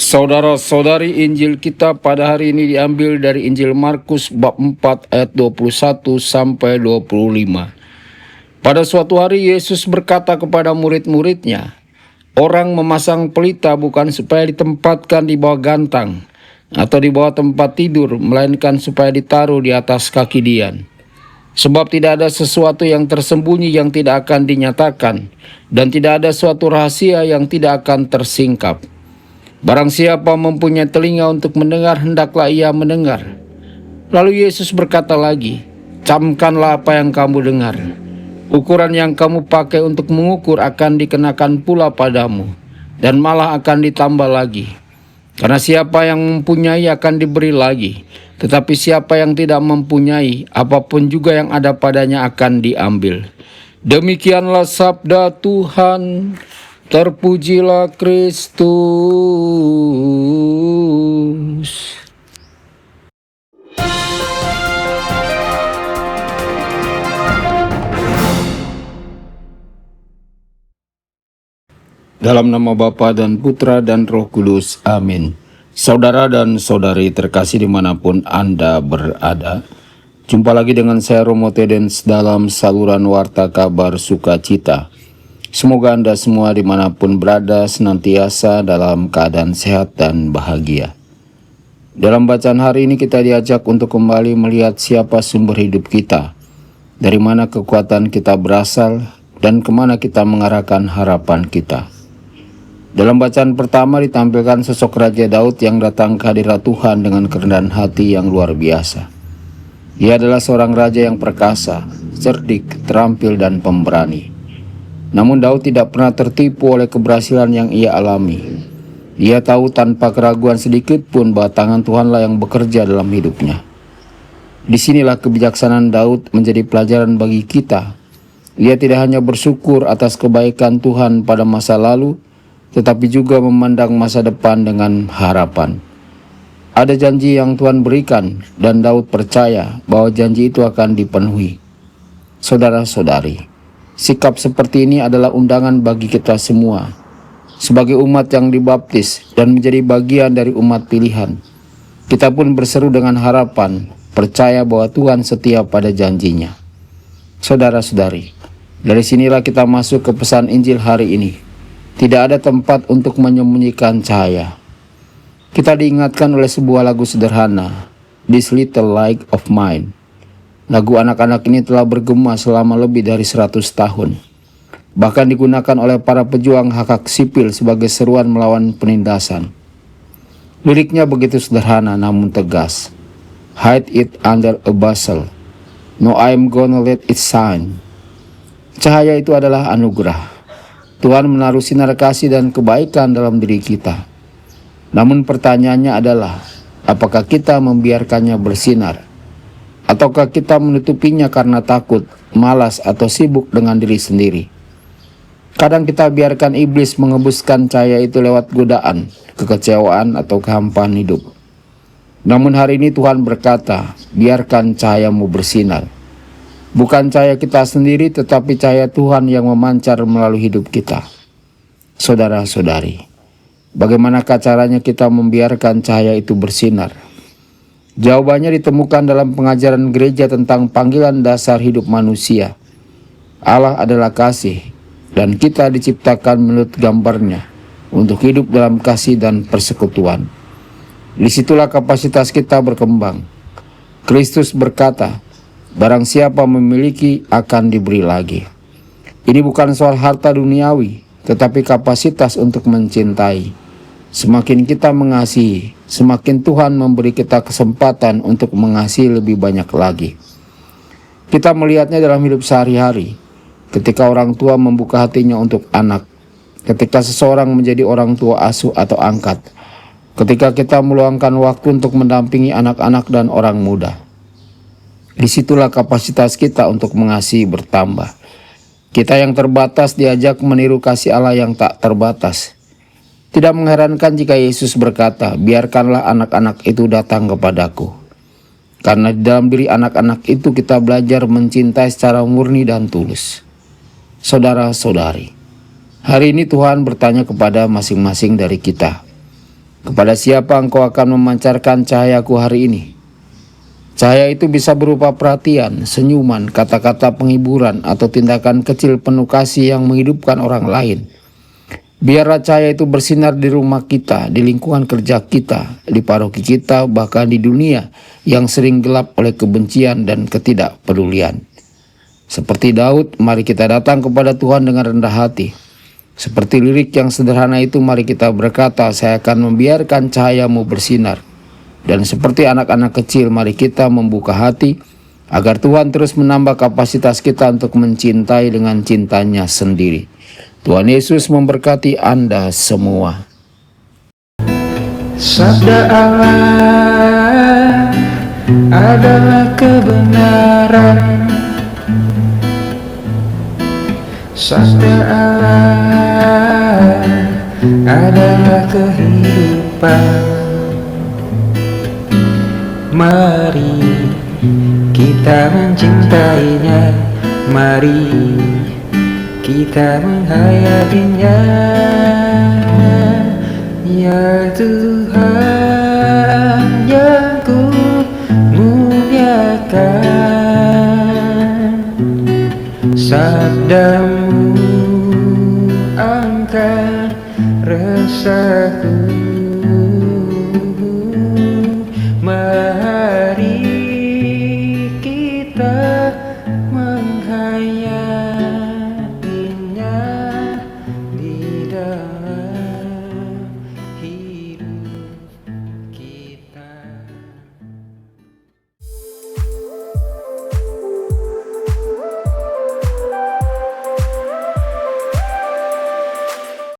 Saudara-saudari, Injil kita pada hari ini diambil dari Injil Markus bab 4 ayat 21 sampai 25. Pada suatu hari Yesus berkata kepada murid-muridnya, "Orang memasang pelita bukan supaya ditempatkan di bawah gantang atau di bawah tempat tidur, melainkan supaya ditaruh di atas kaki dian. Sebab tidak ada sesuatu yang tersembunyi yang tidak akan dinyatakan, dan tidak ada suatu rahasia yang tidak akan tersingkap. Barang siapa mempunyai telinga untuk mendengar, hendaklah ia mendengar." Lalu Yesus berkata lagi, "Camkanlah apa yang kamu dengar. Ukuran yang kamu pakai untuk mengukur akan dikenakan pula padamu, dan malah akan ditambah lagi. Karena siapa yang mempunyai akan diberi lagi, tetapi siapa yang tidak mempunyai, apapun juga yang ada padanya akan diambil." Demikianlah sabda Tuhan. Terpujilah Kristus. Dalam nama Bapa dan Putra dan Roh Kudus. Amin. Saudara dan saudari terkasih dimanapun Anda berada, jumpa lagi dengan saya Romo Tedens dalam saluran Warta Kabar Sukacita. Semoga Anda semua dimanapun berada senantiasa dalam keadaan sehat dan bahagia. Dalam bacaan hari ini kita diajak untuk kembali melihat siapa sumber hidup kita, dari mana kekuatan kita berasal, dan kemana kita mengarahkan harapan kita. Dalam bacaan pertama ditampilkan sosok Raja Daud yang datang ke hadirat Tuhan dengan kerendahan hati yang luar biasa. Ia adalah seorang raja yang perkasa, cerdik, terampil, dan pemberani. Namun Daud tidak pernah tertipu oleh keberhasilan yang ia alami. Ia tahu tanpa keraguan sedikit pun bahwa tangan Tuhanlah yang bekerja dalam hidupnya. Disinilah kebijaksanaan Daud menjadi pelajaran bagi kita. Ia tidak hanya bersyukur atas kebaikan Tuhan pada masa lalu, tetapi juga memandang masa depan dengan harapan. Ada janji yang Tuhan berikan, dan Daud percaya bahwa janji itu akan dipenuhi. Saudara-saudari, sikap seperti ini adalah undangan bagi kita semua. Sebagai umat yang dibaptis dan menjadi bagian dari umat pilihan, kita pun berseru dengan harapan, percaya bahwa Tuhan setia pada janjinya. Saudara-saudari, dari sinilah kita masuk ke pesan Injil hari ini. Tidak ada tempat untuk menyembunyikan cahaya. Kita diingatkan oleh sebuah lagu sederhana, "This Little Light of Mine." Lagu anak-anak ini telah bergema selama lebih dari 100 tahun. Bahkan digunakan oleh para pejuang hak-hak sipil sebagai seruan melawan penindasan. Liriknya begitu sederhana namun tegas. "Hide it under a bushel. No, I'm gonna let it shine." Cahaya itu adalah anugerah. Tuhan menaruh sinar kasih dan kebaikan dalam diri kita. Namun pertanyaannya adalah, apakah kita membiarkannya bersinar? Ataukah kita menutupinya karena takut, malas, atau sibuk dengan diri sendiri? Kadang kita biarkan iblis mengebuskan cahaya itu lewat godaan, kekecewaan, atau kehampaan hidup. Namun hari ini Tuhan berkata, biarkan cahayamu bersinar. Bukan cahaya kita sendiri, tetapi cahaya Tuhan yang memancar melalui hidup kita. Saudara-saudari, bagaimanakah caranya kita membiarkan cahaya itu bersinar? Jawabannya ditemukan dalam pengajaran gereja tentang panggilan dasar hidup manusia. Allah adalah kasih, dan kita diciptakan menurut gambarnya untuk hidup dalam kasih dan persekutuan. Disitulah kapasitas kita berkembang. Kristus berkata, "Barang siapa memiliki akan diberi lagi." Ini bukan soal harta duniawi, tetapi kapasitas untuk mencintai. Semakin kita mengasihi, semakin Tuhan memberi kita kesempatan untuk mengasihi lebih banyak lagi. Kita melihatnya dalam hidup sehari-hari, ketika orang tua membuka hatinya untuk anak, ketika seseorang menjadi orang tua asuh atau angkat, ketika kita meluangkan waktu untuk mendampingi anak-anak dan orang muda. Disitulah kapasitas kita untuk mengasihi bertambah. Kita yang terbatas diajak meniru kasih Allah yang tak terbatas. Tidak mengherankan jika Yesus berkata, "Biarkanlah anak-anak itu datang kepadaku." Karena di dalam diri anak-anak itu kita belajar mencintai secara murni dan tulus. Saudara-saudari, hari ini Tuhan bertanya kepada masing-masing dari kita, Kepada siapa Engkau akan memancarkan cahayaku hari ini? Cahaya itu bisa berupa perhatian, senyuman, kata-kata penghiburan, atau tindakan kecil penuh kasih yang menghidupkan orang lain. Biarlah cahaya itu bersinar di rumah kita, di lingkungan kerja kita, di paroki kita, bahkan di dunia yang sering gelap oleh kebencian dan ketidakpedulian. Seperti Daud, mari kita datang kepada Tuhan dengan rendah hati. Seperti lirik yang sederhana itu, mari kita berkata, saya akan membiarkan cahayamu bersinar. Dan seperti anak-anak kecil, mari kita membuka hati agar Tuhan terus menambah kapasitas kita untuk mencintai dengan cintanya sendiri. Tuhan Yesus memberkati Anda semua. Sabda Allah adalah kebenaran. Sabda Allah adalah kehidupan. Mari kita mencintainya, mari kita menghayatinya. Ya Tuhan yang ku muliakan, sabdamu angkat resahku. Mari kita menghayati